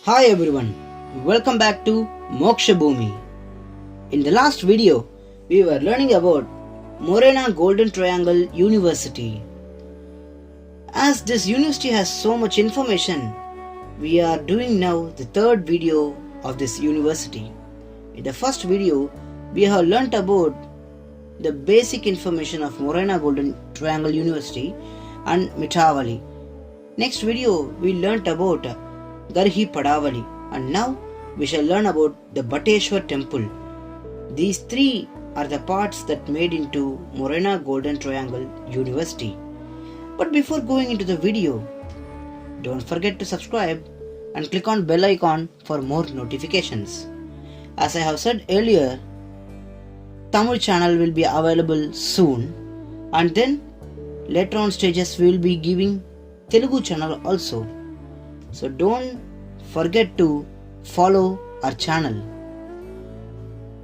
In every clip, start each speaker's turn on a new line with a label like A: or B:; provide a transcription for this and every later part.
A: Hi everyone, welcome back to Moksha Bhumi. In the last video, we were learning about Morena Golden Triangle University. As this university has so much information, we are doing now the third video of this university. In the first video, we have learnt about the basic information of Morena Golden Triangle University and Mitavali. Next video, we learnt about Garhi Padavali, and now we shall learn about the Bateshwar temple. These three are the parts that made into Morena Golden Triangle University. But before going into the video, don't forget to subscribe and click on bell icon for more notifications. As I have said earlier, Tamil channel will be available soon, and then later on stages we will be giving Telugu channel also. So don't forget to follow our channel.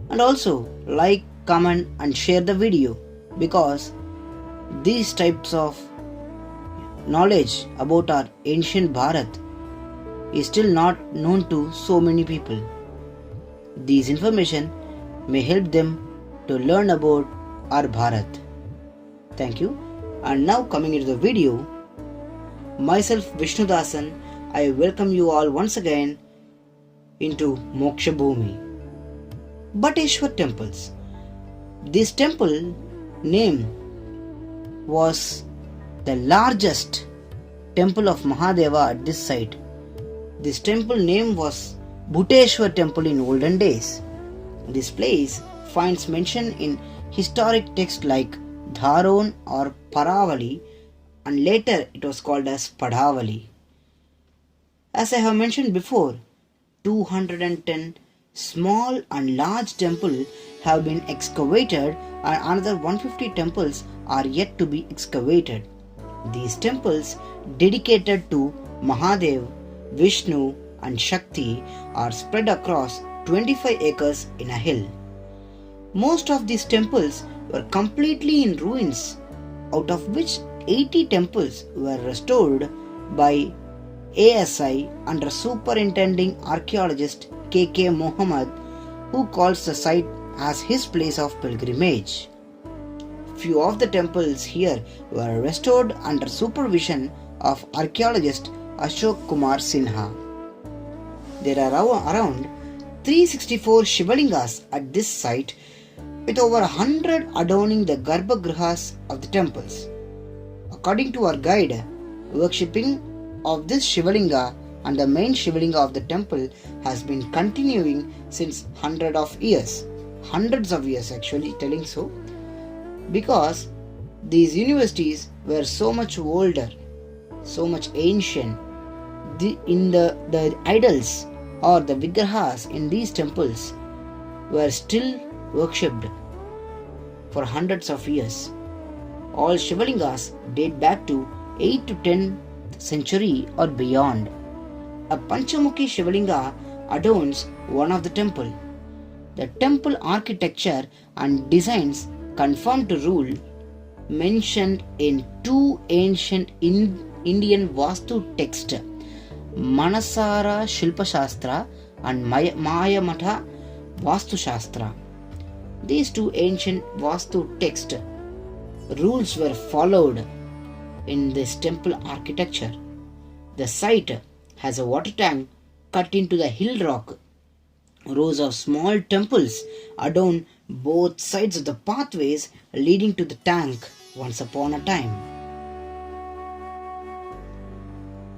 A: And also like, comment and share the video, because these types of knowledge about our ancient Bharat is still not known to so many people. These information may help them to learn about our Bharat. Thank you. And now coming into the video, myself Vishnu Dasan, I welcome you all once again into Moksha Bhumi. Bateshwar temples. This temple name was the largest temple of Mahadeva at this site. This temple name was Bhuteshwar temple in olden days. This place finds mention in historic texts like Dharon or Paravali, and later it was called as Padavali. As I have mentioned before, 210 small and large temples have been excavated, and another 150 temples are yet to be excavated. These temples dedicated to Mahadev, Vishnu and Shakti are spread across 25 acres in a hill. Most of these temples were completely in ruins, out of which 80 temples were restored by ASI under superintending archaeologist K.K. Mohammed, who calls the site as his place of pilgrimage. Few of the temples here were restored under supervision of archaeologist Ashok Kumar Sinha. There are around 364 Shivalingas at this site, with over 100 adorning the Garbhagrihas of the temples. According to our guide, worshipping of this Shivalinga and the main Shivalinga of the temple has been continuing since hundreds of years actually, telling so, because these universities were so much older, so much ancient. The idols or the vigrahas in these temples were still worshipped for hundreds of years. All Shivalingas date back to 8th to 10th century or beyond. A Panchamukhi Shivalinga adorns one of the temple. The temple architecture and designs conform to rule mentioned in two ancient Indian Vastu texts, Manasara Shilpa Shastra and Mayamatha Vastu Shastra. These two ancient Vastu texts rules were followed in this temple architecture. The site has a water tank cut into the hill rock. Rows of small temples adorn both sides of the pathways leading to the tank once upon a time.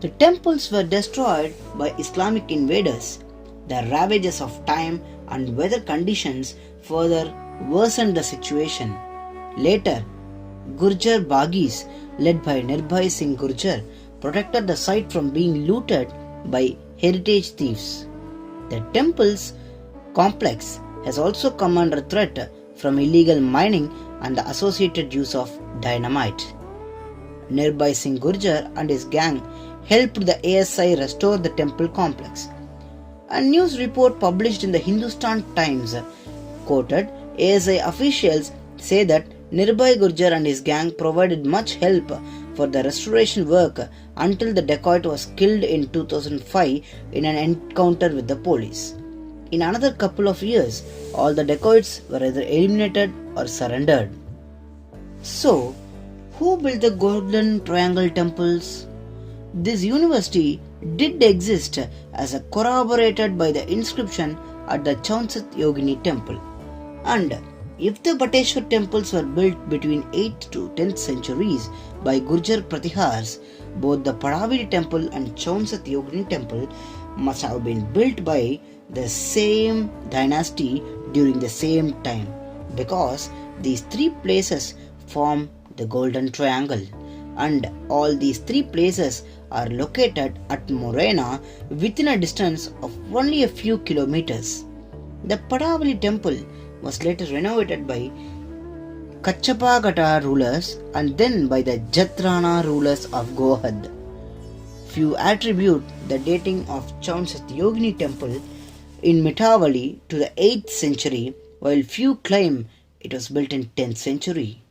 A: The temples were destroyed by Islamic invaders. The ravages of time and weather conditions further worsened the situation. Later, Gurjar Baghis, led by Nirbhay Singh Gurjar, protected the site from being looted by heritage thieves. The temple's complex has also come under threat from illegal mining and the associated use of dynamite. Nirbhay Singh Gurjar and his gang helped the ASI restore the temple complex. A news report published in the Hindustan Times quoted ASI officials say that Nirbhay Gurjar and his gang provided much help for the restoration work until the dacoit was killed in 2005 in an encounter with the police. In another couple of years, all the dacoits were either eliminated or surrendered. So, who built the Golden Triangle temples? This university did exist as corroborated by the inscription at the Chauncet Yogini temple. And if the Bateshwar temples were built between 8th to 10th centuries by Gurjar Pratihars, both the Padavidi temple and Chauncet Yogini temple must have been built by the same dynasty during the same time, because these three places form the Golden Triangle, and all these three places are located at Morena within a distance of only a few kilometers. The Padavali temple was later renovated by Kachapagata rulers and then by the Jatrana rulers of Gohad. Few attribute the dating of Chauncet Yogini temple in Mitavali to the 8th century, while few claim it was built in 10th century.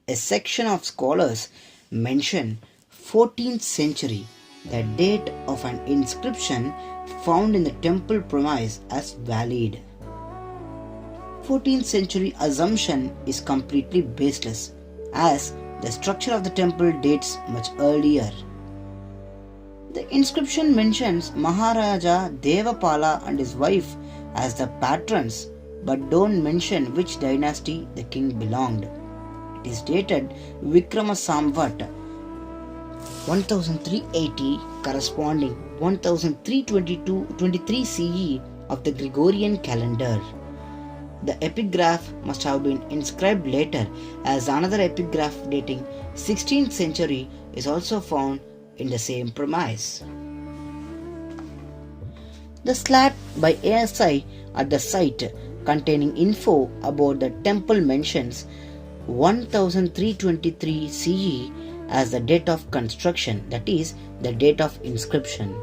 A: A section of scholars mention 14th century, the date of an inscription found in the temple premise, as valid. 14th century assumption is completely baseless, as the structure of the temple dates much earlier. The inscription mentions Maharaja Devapala and his wife as the patrons, but don't mention which dynasty the king belonged. It is dated Vikrama Samvat 1380, corresponding 1323 CE of the Gregorian calendar. The epigraph must have been inscribed later, as another epigraph dating 16th century is also found in the same premise. The slat by ASI at the site containing info about the temple mentions 1323 CE as the date of construction, that is, the date of inscription.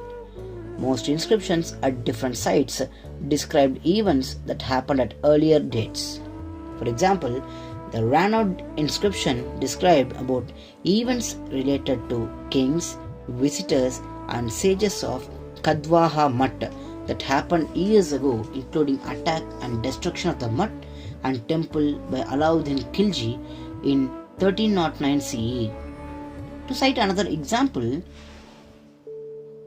A: Most inscriptions at different sites described events that happened at earlier dates. For example, the Ranod inscription described about events related to kings, visitors and sages of Kadwaha Mutt that happened years ago, including attack and destruction of the Mutt and temple by Alauddin Khilji in 1309 CE. To cite another example,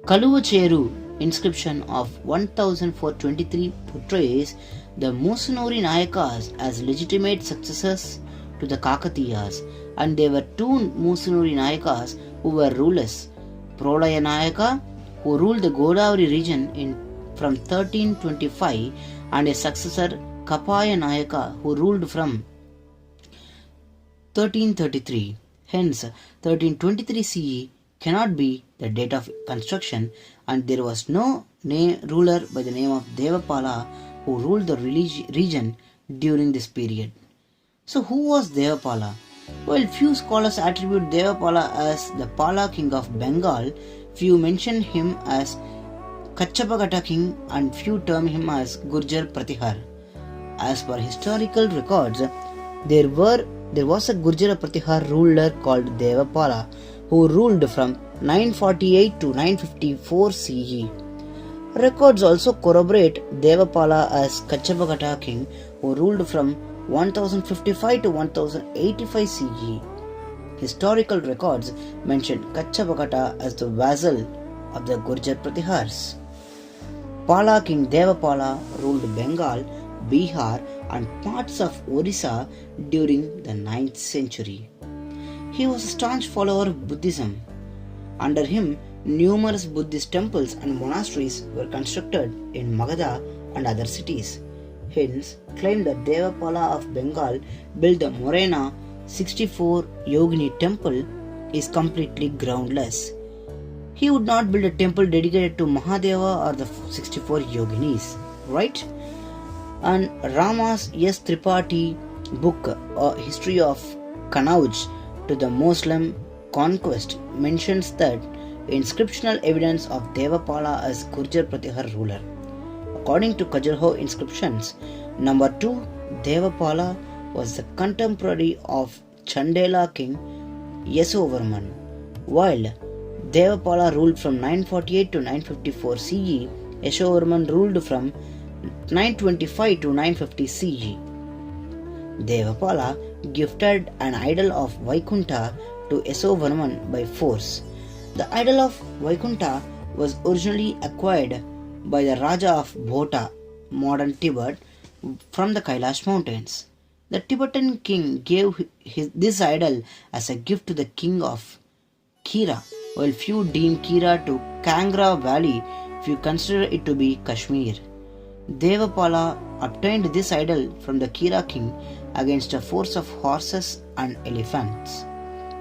A: Kaluvacheru inscription of 1423 portrays the Musunuri Nayakas as legitimate successors to the Kakatiyas, and there were two Musunuri Nayakas who were rulers, Prolaya Nayaka, who ruled the Godavari region from 1325, and a successor Kapaya Nayaka, who ruled from 1333. Hence, 1323 CE cannot be the date of construction, and there was no ruler by the name of Devapala who ruled the region during this period. So who was Devapala? While few scholars attribute Devapala as the Pala king of Bengal, few mention him as Kachapagata king and few term him as Gurjar Pratihar. As per historical records, there was a Gurjar Pratihar ruler called Devapala who ruled from 948 to 954 CE. Records also corroborate Devapala as Kachapagata king who ruled from 1055 to 1085 CE. Historical records mention Kachapagata as the vassal of the Gurjar Pratihars. Pala king Devapala ruled Bengal, Bihar and parts of Orissa during the 9th century. He was a staunch follower of Buddhism. Under him, numerous Buddhist temples and monasteries were constructed in Magadha and other cities. Hence, claim that Devapala of Bengal built the Morena 64 Yogini temple is completely groundless. He would not build a temple dedicated to Mahadeva or the 64 Yoginis, right? And Rama's S. Tripathi book, History of Kanauj to the Muslim conquest, mentions that inscriptional evidence of Devapala as Gurjar Pratihar ruler. According to Khajuraho inscriptions, number 2, Devapala was the contemporary of Chandela king Yasovarman. While Devapala ruled from 948 to 954 CE, Yasovarman ruled from 925 to 950 CE. Devapala gifted an idol of Vaikunta to Yasovarman by force. The idol of Vaikunta was originally acquired by the Raja of Bhota, modern Tibet, from the Kailash mountains. The Tibetan king gave this idol as a gift to the king of Kira, while few deem Kira to Kangra valley if you consider it to be Kashmir. Devapala obtained this idol from the Kira king against a force of horses and elephants.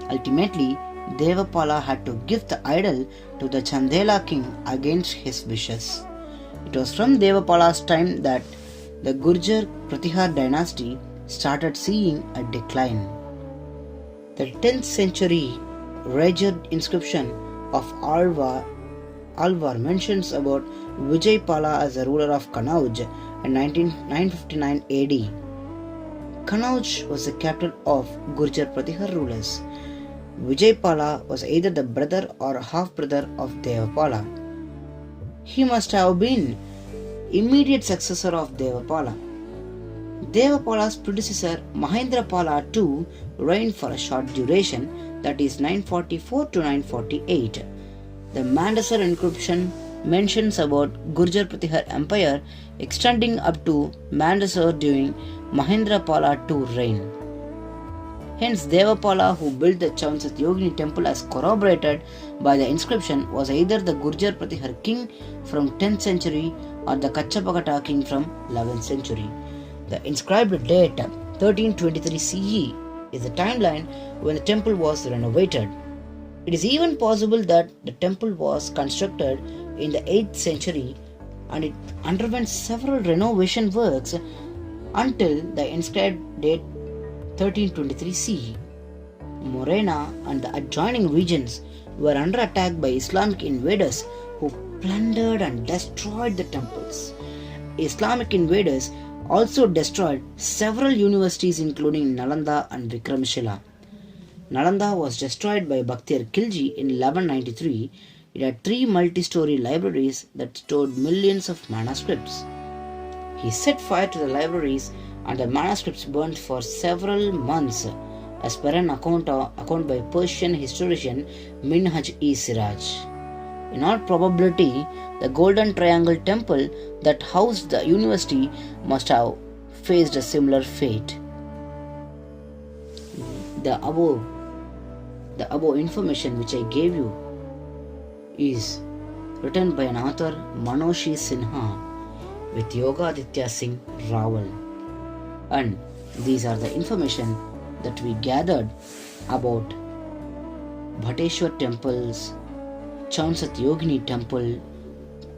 A: Ultimately, Devapala had to give the idol to the Chandela king against his wishes. It was from Devapala's time that the Gurjar Pratihar dynasty started seeing a decline. The 10th century Rajar inscription of Alwar mentions about Vijaypala as the ruler of Kanauj in 959 AD. Kanauj was the capital of Gurjar Pratihar rulers. Vijaypala was either the brother or half-brother of Devapala. He must have been immediate successor of Devapala. Devapala's predecessor Mahendrapala II reigned for a short duration, that is 944 to 948. The Mandasar inscription mentions about Gurjar Pratihar Empire extending up to Mandasar during Mahendrapala II reign. Hence, Devapala, who built the Chaunsat Yogini temple as corroborated by the inscription, was either the Gurjar Pratihar king from 10th century or the Kachapakata king from 11th century. The inscribed date 1323 CE is the timeline when the temple was renovated. It is even possible that the temple was constructed in the 8th century and it underwent several renovation works until the inscribed date 1323 CE. Morena and the adjoining regions were under attack by Islamic invaders who plundered and destroyed the temples. Islamic invaders also destroyed several universities including Nalanda and Vikramshila. Nalanda was destroyed by Bakhtiyar Khilji in 1193. It had 3 multi-story libraries that stored millions of manuscripts. He set fire to the libraries and the manuscripts burnt for several months, as per an account by Persian historian Minhaj-e-Siraj. In all probability, the Golden Triangle temple that housed the university must have faced a similar fate. The above information which I gave you is written by an author Manoshi Sinha with Yogaditya Singh Rawal, and these are the information that we gathered about Bhateshwar temples, Chaunsat Yogini temple,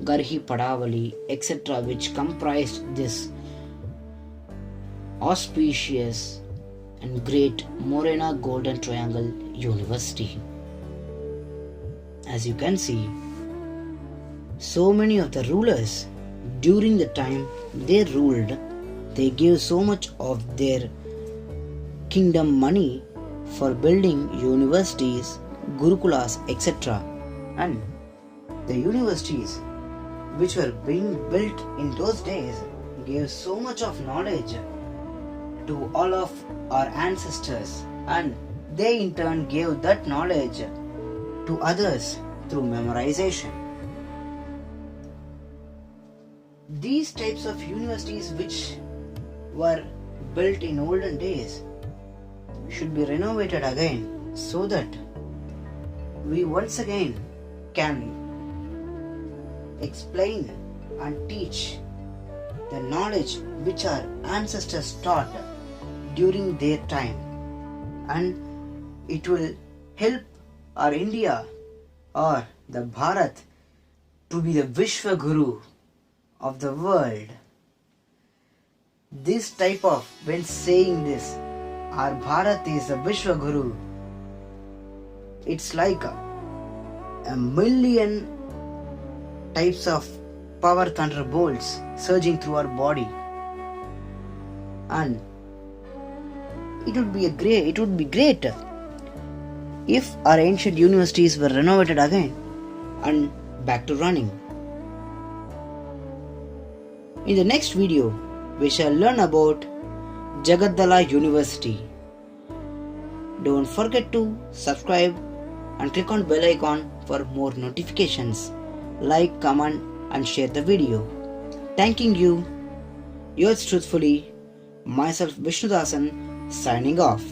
A: Garhi Padavali, etc., which comprised this auspicious and great Morena Golden Triangle University. As you can see, so many of the rulers during the time they ruled, they gave so much of their kingdom money for building universities, gurukulas, etc. And the universities which were being built in those days gave so much of knowledge to all of our ancestors, and they in turn gave that knowledge to others through memorization. These types of universities which were built in olden days should be renovated again so that we once again can explain and teach the knowledge which our ancestors taught during their time, and it will help our India or the Bharat to be the Vishwa Guru of the world. This type of, when saying this, our Bharat is the Vishwa Guru, it's like a million types of power thunderbolts surging through our body, and it would be great if our ancient universities were renovated again and back to running. In the next video, we shall learn about Jagaddala University. Don't forget to subscribe and click on bell icon for more notifications. Like, comment and share the video. Thanking you. Yours truthfully, myself Vishnudasan, signing off.